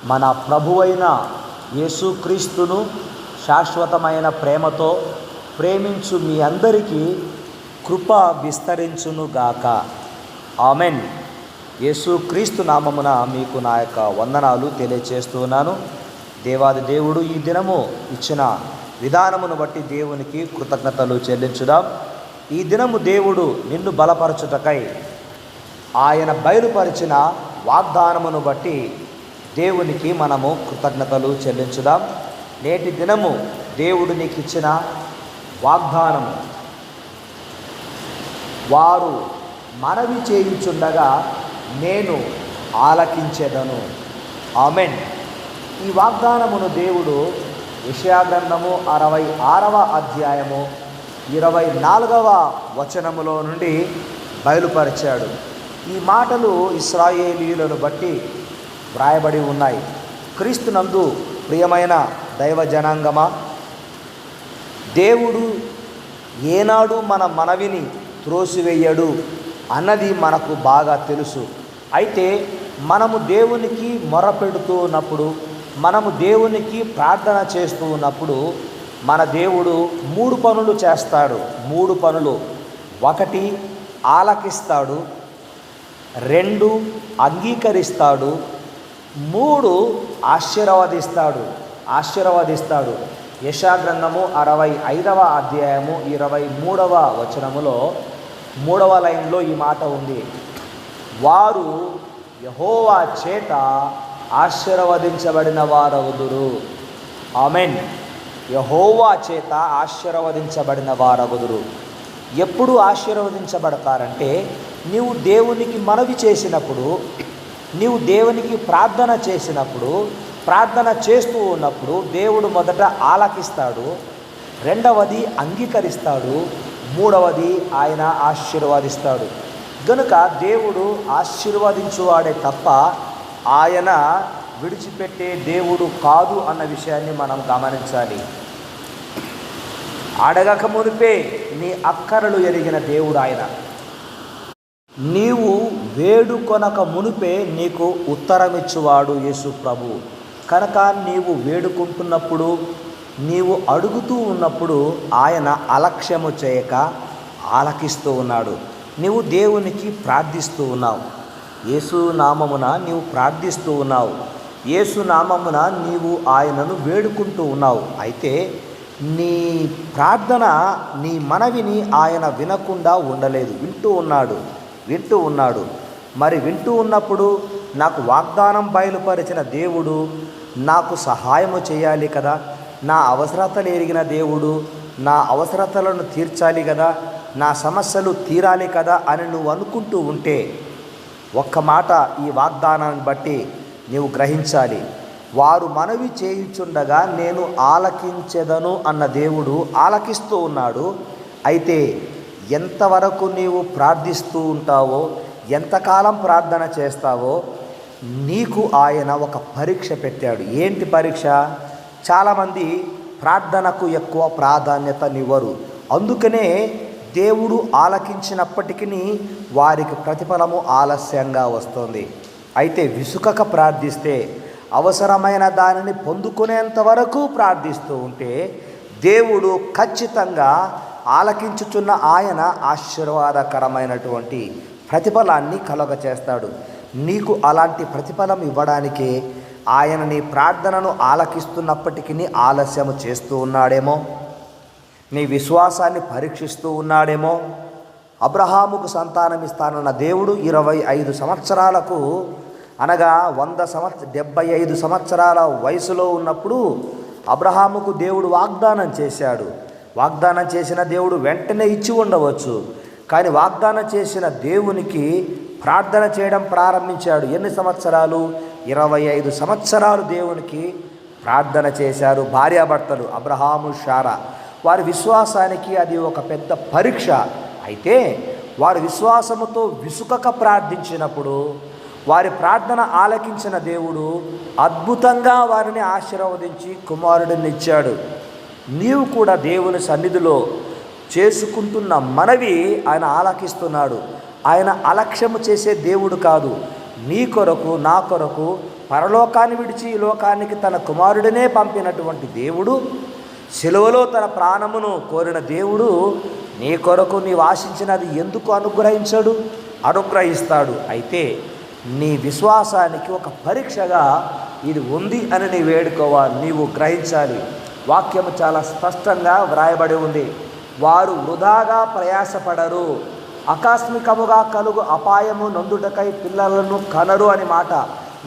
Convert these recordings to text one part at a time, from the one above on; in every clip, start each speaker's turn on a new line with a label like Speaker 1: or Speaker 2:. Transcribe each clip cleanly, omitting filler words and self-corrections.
Speaker 1: మన ప్రభువైన యేసుక్రీస్తును శాశ్వతమైన ప్రేమతో ప్రేమించు మీ అందరికీ కృప విస్తరించునుగాక. ఆమెన్. యేసుక్రీస్తు నామమున మీకు నా యొక్క వందనాలు తెలియచేస్తున్నాను. దేవాది దేవుడు ఈ దినము ఇచ్చిన విధానమును బట్టి దేవునికి కృతజ్ఞతలు చెల్లించుదాం. ఈ దినము దేవుడు నిన్ను బలపరచుటకై ఆయన బయలుపరిచిన వాగ్దానమును బట్టి దేవునికి మనము కృతజ్ఞతలు చెల్లించుదాం. నేటి దినము దేవుడు నీకు ఇచ్చిన వాగ్దానము, వారు మనవి చేయుచుండగా నేను ఆలకించెదను. ఆమెన్. ఈ వాగ్దానమును దేవుడు యెషయా గ్రంథము 66వ అధ్యాయము 24వ వచనములో నుండి బయలుపరిచాడు. ఈ మాటలు ఇశ్రాయేలీయులను బట్టి వ్రాయబడి ఉన్నాయి. క్రీస్తునందు ప్రియమైన దైవ జనాంగమా, దేవుడు ఏనాడు మన మనవిని త్రోసివేయడు అన్నది మనకు బాగా తెలుసు. అయితే మనము దేవునికి మొరపెడుతూ ఉన్నప్పుడు, మనము దేవునికి ప్రార్థన చేస్తూ ఉన్నప్పుడు మన దేవుడు 3 పనులు చేస్తాడు. 3 పనులు. 1 ఆలకిస్తాడు, 2 అంగీకరిస్తాడు, 3 ఆశీర్వదిస్తాడు. యెషయా గ్రంథము 65వ అధ్యాయము 23వ వచనములో 3వ లైన్లో ఈ మాట ఉంది. వారు యెహోవా చేత ఆశీర్వదించబడిన వారగుదురు. ఆమెన్. యెహోవా చేత ఆశీర్వదించబడిన వారగుదురు. ఎప్పుడు ఆశీర్వదించబడతారంటే, నీవు దేవునికి మనవి చేసినప్పుడు, నీవు దేవునికి ప్రార్థన చేసినప్పుడు, ప్రార్థన చేస్తూ ఉన్నప్పుడు దేవుడు మొదట ఆలకిస్తాడు, 2వది అంగీకరిస్తాడు, 3వది ఆయన ఆశీర్వదిస్తాడు. గనుక దేవుడు ఆశీర్వదించువాడే తప్ప ఆయన విడిచిపెట్టే దేవుడు కాదు అన్న విషయాన్ని మనం గమనించాలి. అడగక మునిపే నీ అక్కరలు ఎరిగిన దేవుడు ఆయన. నీవు వేడుకొనక మునిపే నీకు ఉత్తరమిచ్చువాడు యేసు ప్రభు. కనుక నీవు వేడుకుంటున్నప్పుడు, నీవు అడుగుతూ ఉన్నప్పుడు ఆయన అలక్ష్యము చేయక ఆలకిస్తూ ఉన్నాడు. నీవు దేవునికి ప్రార్థిస్తూ ఉన్నావు. యేసు నామమున నీవు ప్రార్థిస్తూ ఉన్నావు. యేసు నామమున నీవు ఆయనను వేడుకుంటూ ఉన్నావు. అయితే నీ ప్రార్థన, నీ మనవిని ఆయన వినకుండా ఉండలేదు. వింటూ ఉన్నాడు. మరి వింటూ ఉన్నప్పుడు నాకు వాగ్దానం బయలుపరిచిన దేవుడు నాకు సహాయము చేయాలి కదా, నా అవసరతలు ఎరిగిన దేవుడు నా అవసరతలను తీర్చాలి కదా, నా సమస్యలు తీరాలి కదా అని నువ్వు అనుకుంటూ ఉంటే, ఒక్క మాట ఈ వాగ్దానాన్ని బట్టి నీవు గ్రహించాలి. వారు మనవి చేయుచుండగా నేను ఆలకించెదను అన్న దేవుడు ఆలకిస్తూ ఉన్నాడు. అయితే ఎంతవరకు నీవు ప్రార్థిస్తూ ఉంటావో, ఎంతకాలం ప్రార్థన చేస్తావో నీకు ఆయన ఒక పరీక్ష పెట్టాడు. ఏంటి పరీక్ష? చాలామంది ప్రార్థనకు ఎక్కువ ప్రాధాన్యతనివ్వరు. అందుకనే దేవుడు ఆలకించినప్పటికీ వారికి ప్రతిఫలము ఆలస్యంగా వస్తుంది. అయితే విసుకక ప్రార్థిస్తే, అవసరమైన దానిని పొందుకునేంత వరకు ప్రార్థిస్తూ ఉంటే దేవుడు ఖచ్చితంగా ఆలకించుచున్న ఆయన ఆశీర్వాదకరమైనటువంటి ప్రతిఫలాన్ని కలుగచేస్తాడు. నీకు అలాంటి ప్రతిఫలం ఇవ్వడానికే ఆయన నీ ప్రార్థనను ఆలకిస్తున్నప్పటికీ ఆలస్యము చేస్తూ ఉన్నాడేమో, నీ విశ్వాసాన్ని పరీక్షిస్తూ ఉన్నాడేమో. అబ్రహాముకు సంతానం ఇస్తానన్న దేవుడు 25 సంవత్సరాలకు, అనగా 75 సంవత్సరాల వయసులో ఉన్నప్పుడు అబ్రహాముకు దేవుడు వాగ్దానం చేశాడు. వాగ్దానం చేసిన దేవుడు వెంటనే ఇచ్చి ఉండవచ్చు, కానీ వాగ్దానం చేసిన దేవునికి ప్రార్థన చేయడం ప్రారంభించాడు. ఎన్ని సంవత్సరాలు? 25 సంవత్సరాలు దేవునికి ప్రార్థన చేశారు భార్యాభర్తలు అబ్రహాము, శారా. వారి విశ్వాసానికి అది ఒక పెద్ద పరీక్ష. అయితే వారి విశ్వాసముతో విసుకక ప్రార్థించినప్పుడు వారి ప్రార్థన ఆలకించిన దేవుడు అద్భుతంగా వారిని ఆశీర్వదించి కుమారుడిని ఇచ్చాడు. నీవు కూడా దేవుని సన్నిధిలో చేసుకుంటున్న మనవి ఆయన ఆలకిస్తున్నాడు. ఆయన అలక్ష్యము చేసే దేవుడు కాదు. నీ కొరకు, నా కొరకు పరలోకాన్ని విడిచి ఈ లోకానికి తన కుమారుడినే పంపినటువంటి దేవుడు, సిలువలో తన ప్రాణమును కోరిన దేవుడు నీ కొరకు నీవు ఆశించినది ఎందుకు అనుగ్రహించడు? అనుగ్రహిస్తాడు. అయితే నీ విశ్వాసానికి ఒక పరీక్షగా ఇది ఉంది అని నీ వేడుకోవాలి, నీవు గ్రహించాలి. వాక్యము చాలా స్పష్టంగా వ్రాయబడి ఉంది. వారు వృధాగా ప్రయాసపడరు, ఆకస్మికముగా కలుగు అపాయము నొందుటకై పిల్లలను కనరు అని మాట.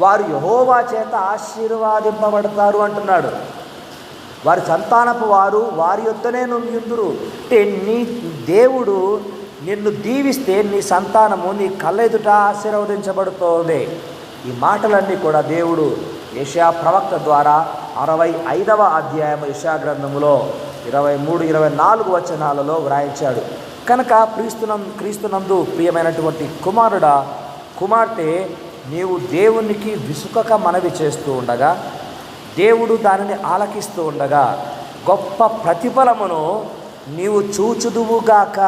Speaker 1: వారు యెహోవా చేత ఆశీర్వాదింపబడతారు అంటున్నాడు. వారి సంతానపు వారు వారి యొద్దనే నుందురు. అంటే నీ దేవుడు నిన్ను దీవిస్తే నీ సంతానము నీ కళ్ళెదుట ఆశీర్వదించబడుతోంది. ఈ మాటలన్నీ కూడా దేవుడు యెషయా ప్రవక్త ద్వారా 65వ అధ్యాయము యెషయా గ్రంథములో 23, 24 వచనాలలో వ్రాయించాడు. కనుక క్రీస్తునందు ప్రియమైనటువంటి కుమారుడా, కుమార్తె, నీవు దేవునికి విసుకక మనవి చేస్తూ ఉండగా, దేవుడు దానిని ఆలకిస్తూ ఉండగా గొప్ప ప్రతిఫలమును నీవు చూచుదువుగాక.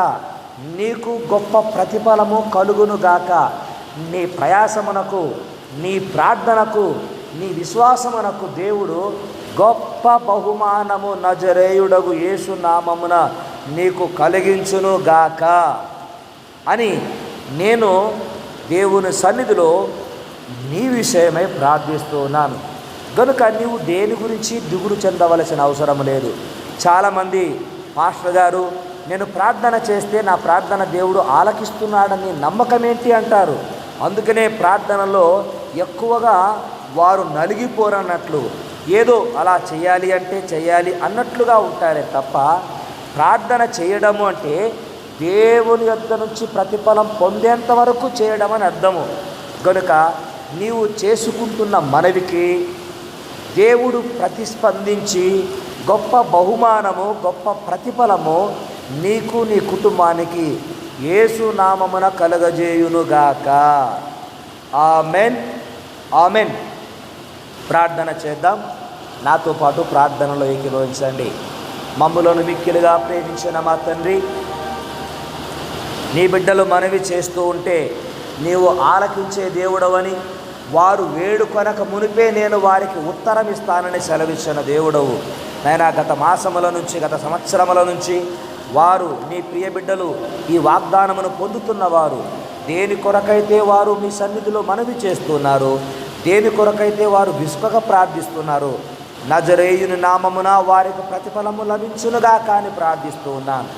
Speaker 1: నీకు గొప్ప ప్రతిఫలము కలుగునుగాక. నీ ప్రయాసమునకు, నీ ప్రార్థనకు, నీ విశ్వాసమునకు దేవుడు గొప్ప బహుమానము నజరేయుడగు యేసు నామమున నీకు కలిగించునుగాక అని నేను దేవుని సన్నిధిలో నీ విషయమై ప్రార్థిస్తూ ఉన్నాను. కనుక నీవు దేని గురించి దిగులు చెందవలసిన అవసరం లేదు. చాలామంది పాస్టర్ గారు, నేను ప్రార్థన చేస్తే నా ప్రార్థన దేవుడు ఆలకిస్తున్నాడని నమ్మకం ఏంటి అంటారు. అందుకనే ప్రార్థనలో ఎక్కువగా వారు నలిగిపోరన్నట్లు, ఏదో అలా చేయాలి అంటే చేయాలి అన్నట్లుగా ఉంటారే తప్ప, ప్రార్థన చేయడము అంటే దేవుని యొద్ద నుంచి ప్రతిఫలం పొందేంత వరకు చేయడం అని అర్థము. కనుక నీవు చేసుకుంటున్న మనవికి దేవుడు ప్రతిస్పందించి గొప్ప బహుమానము, గొప్ప ప్రతిఫలము నీకు నీ కుటుంబానికి యేసు నామమున కలుగజేయునుగాక. Amen, amen. ప్రార్థన చేద్దాం. నాతో పాటు ప్రార్థనలో ఏకీభవించండి. మమ్ములను మిక్కిలుగా ప్రేమించిన మా తండ్రి, నీ బిడ్డలు మనవి చేస్తూ ఉంటే నీవు ఆలకించే దేవుడవని, వారు వేడుకొనక మునిపే నేను వారికి ఉత్తరం ఇస్తానని సెలవిచ్చిన దేవుడవు నాయనా. గత మాసముల నుంచి, గత సంవత్సరముల నుంచి వారు నీ ప్రియ బిడ్డలు ఈ వాగ్దానమును పొందుతున్నవారు, దేని కొరకైతే వారు మీ సన్నిధిలో మనవి చేస్తున్నారు, దేని కొరకైతే వారు విసుకగా ప్రార్థిస్తున్నారు, నజరేయుని నామమున వారికి ప్రతిఫలము లభించునుగా కానీ ప్రార్థిస్తూ ఉన్నాను.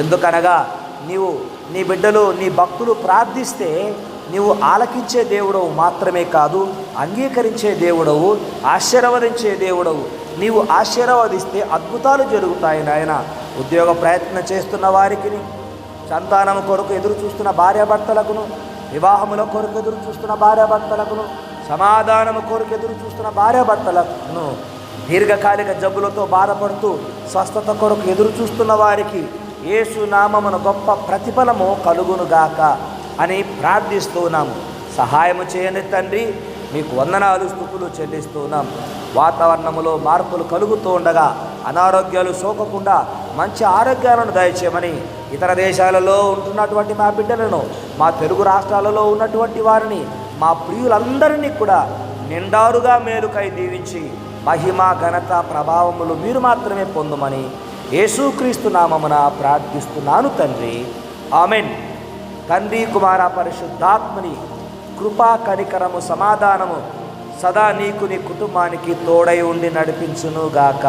Speaker 1: ఎందుకనగా నీవు, నీ బిడ్డలు, నీ భక్తులు ప్రార్థిస్తే నీవు ఆలకించే దేవుడవు మాత్రమే కాదు, అంగీకరించే దేవుడవు, ఆశీర్వదించే దేవుడవు. నీవు ఆశీర్వదిస్తే అద్భుతాలు జరుగుతాయి నాయన. ఉద్యోగ ప్రయత్నం చేస్తున్న వారికి, సంతానం కొరకు ఎదురు చూస్తున్న భార్యాభర్తలకును, వివాహముల కొరకు ఎదురు చూస్తున్న భార్యాభర్తలకును, సమాధానము కొరకు ఎదురు చూస్తున్న భార్యాభర్తలకును, దీర్ఘకాలిక జబ్బులతో బాధపడుతూ స్వస్థత కొరకు ఎదురు చూస్తున్న వారికి యేసు నామమున గొప్ప ప్రతిఫలము కలుగునుగాక అని ప్రార్థిస్తున్నాము. సహాయము చేయని తండ్రి, మీకు వందనాలు, స్తుతులు చెల్లిస్తున్నాం. వాతావరణములో మార్పులు కలుగుతూ ఉండగా అనారోగ్యాలు సోకకుండా మంచి ఆరోగ్యాలను దయచేయమని, ఇతర దేశాలలో ఉంటున్నటువంటి మా బిడ్డలను, మా తెలుగు రాష్ట్రాలలో ఉన్నటువంటి వారిని, మా ప్రియులందరినీ కూడా నిండారుగా మేలుకై దీవించి మహిమ, ఘనత, ప్రభావములు మీరు మాత్రమే పొందుమని యేసుక్రీస్తు నామమున ప్రార్థిస్తున్నాను తండ్రి. ఆమెన్. తండ్రి, కుమార, పరిశుద్ధాత్మని కృపా, కనికరము, సమాధానము సదా నీకు, నీ కుటుంబానికి తోడై ఉండి నడిపించునుగాక.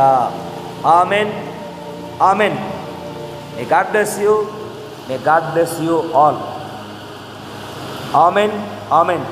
Speaker 1: Amen, amen. May God bless you. May God bless you all. Amen, amen.